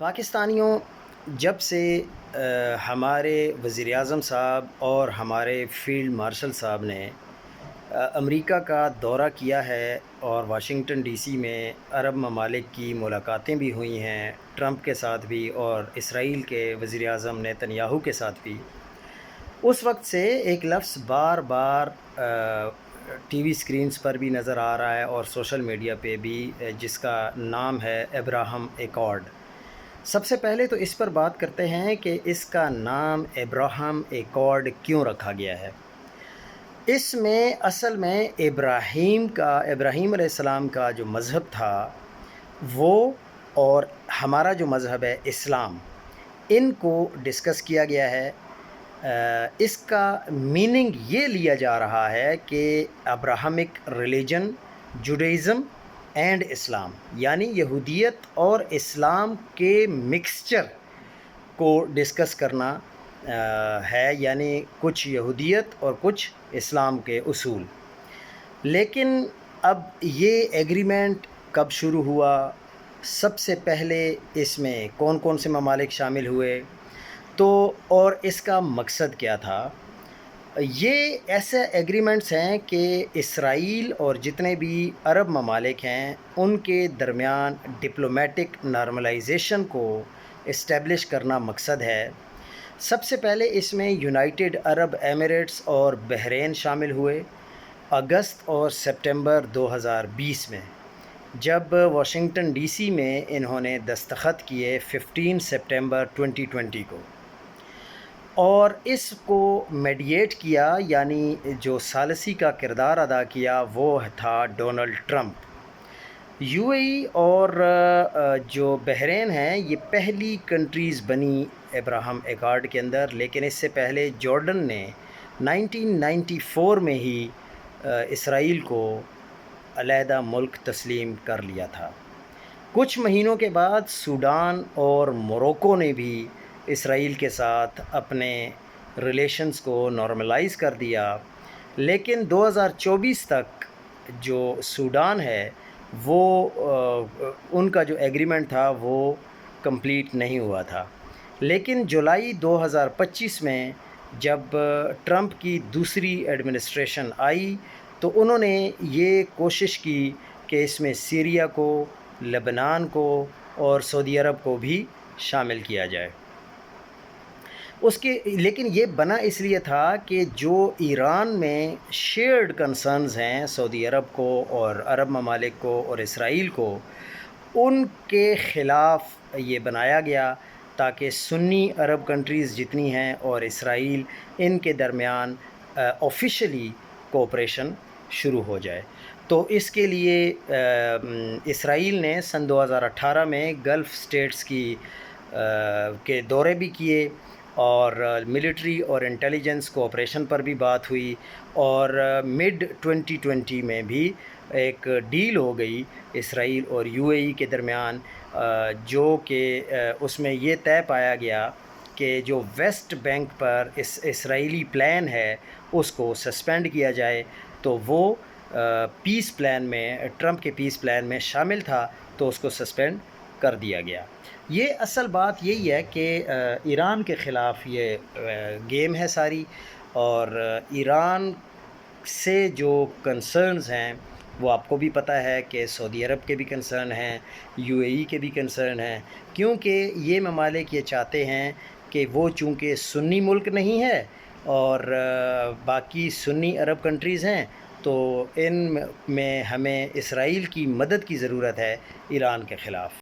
پاکستانیوں، جب سے ہمارے وزیر اعظم صاحب اور ہمارے فیلڈ مارشل صاحب نے امریکہ کا دورہ کیا ہے اور واشنگٹن ڈی سی میں عرب ممالک کی ملاقاتیں بھی ہوئی ہیں، ٹرمپ کے ساتھ بھی اور اسرائیل کے وزیر اعظم نیتن یاہو کے ساتھ بھی، اس وقت سے ایک لفظ بار بار ٹی وی سکرینز پر بھی نظر آ رہا ہے اور سوشل میڈیا پہ بھی، جس کا نام ہے ابراہم ایکارڈ۔ سب سے پہلے تو اس پر بات کرتے ہیں کہ اس کا نام ابراہم ایکارڈ کیوں رکھا گیا ہے۔ اس میں اصل میں ابراہیم علیہ السلام کا جو مذہب تھا وہ، اور ہمارا جو مذہب ہے اسلام، ان کو ڈسکس کیا گیا ہے۔ اس کا میننگ یہ لیا جا رہا ہے کہ ابراہمک ریلیجن، جوڈائزم اینڈ اسلام، یعنی یہودیت اور اسلام کے مکسچر کو ڈسکس کرنا ہے، یعنی کچھ یہودیت اور کچھ اسلام کے اصول۔ لیکن اب یہ ایگریمنٹ کب شروع ہوا، سب سے پہلے اس میں کون کون سے ممالک شامل ہوئے، تو اور اس کا مقصد کیا تھا؟ یہ ایسے ایگریمنٹس ہیں کہ اسرائیل اور جتنے بھی عرب ممالک ہیں ان کے درمیان ڈپلومیٹک نارملائزیشن کو اسٹیبلش کرنا مقصد ہے۔ سب سے پہلے اس میں یونائٹڈ عرب ایمریٹس اور بحرین شامل ہوئے اگست اور سپٹمبر 2020 میں، جب واشنگٹن ڈی سی میں انہوں نے دستخط کیے 15 سپٹمبر 2020 کو، اور اس کو میڈیٹ کیا، یعنی جو ثالثی کا کردار ادا کیا وہ تھا ڈونلڈ ٹرمپ۔ یو اے ای اور جو بحرین ہیں یہ پہلی کنٹریز بنی ابراہم ایکارڈ کے اندر، لیکن اس سے پہلے جارڈن نے 1994 میں ہی اسرائیل کو علیحدہ ملک تسلیم کر لیا تھا۔ کچھ مہینوں کے بعد سوڈان اور موروکو نے بھی اسرائیل کے ساتھ اپنے ریلیشنز کو نارملائز کر دیا، لیکن 2024 تک جو سوڈان ہے وہ ان کا جو ایگریمنٹ تھا وہ کمپلیٹ نہیں ہوا تھا۔ لیکن جولائی 2025 میں جب ٹرمپ کی دوسری ایڈمنسٹریشن آئی تو انہوں نے یہ کوشش کی کہ اس میں سیریا کو، لبنان کو اور سعودی عرب کو بھی شامل کیا جائے۔ لیکن یہ بنا اس لیے تھا کہ جو ایران میں شیئرڈ کنسرنز ہیں سعودی عرب کو اور عرب ممالک کو اور اسرائیل کو، ان کے خلاف یہ بنایا گیا تاکہ سنی عرب کنٹریز جتنی ہیں اور اسرائیل، ان کے درمیان آفیشلی کوآپریشن شروع ہو جائے۔ تو اس کے لیے اسرائیل نے سن 2018 میں گلف سٹیٹس کے دورے بھی کیے اور ملٹری اور انٹیلیجنس کوآپریشن پر بھی بات ہوئی، اور مڈ 2020 میں بھی ایک ڈیل ہو گئی اسرائیل اور یو اے ای کے درمیان، جو کہ اس میں یہ طے پایا گیا کہ جو ویسٹ بینک پر اسرائیلی پلان ہے اس کو سسپینڈ کیا جائے، تو وہ پیس پلان میں، ٹرمپ کے پیس پلان میں شامل تھا، تو اس کو سسپینڈ کر دیا گیا۔ یہ اصل بات یہی ہے کہ ایران کے خلاف یہ گیم ہے ساری، اور ایران سے جو کنسرنز ہیں وہ آپ کو بھی پتہ ہے کہ سعودی عرب کے بھی کنسرن ہیں، یو اے ای کے بھی کنسرن ہیں، کیونکہ یہ ممالک یہ چاہتے ہیں کہ وہ چونکہ سنی ملک نہیں ہے اور باقی سنی عرب کنٹریز ہیں، تو ان میں ہمیں اسرائیل کی مدد کی ضرورت ہے ایران کے خلاف۔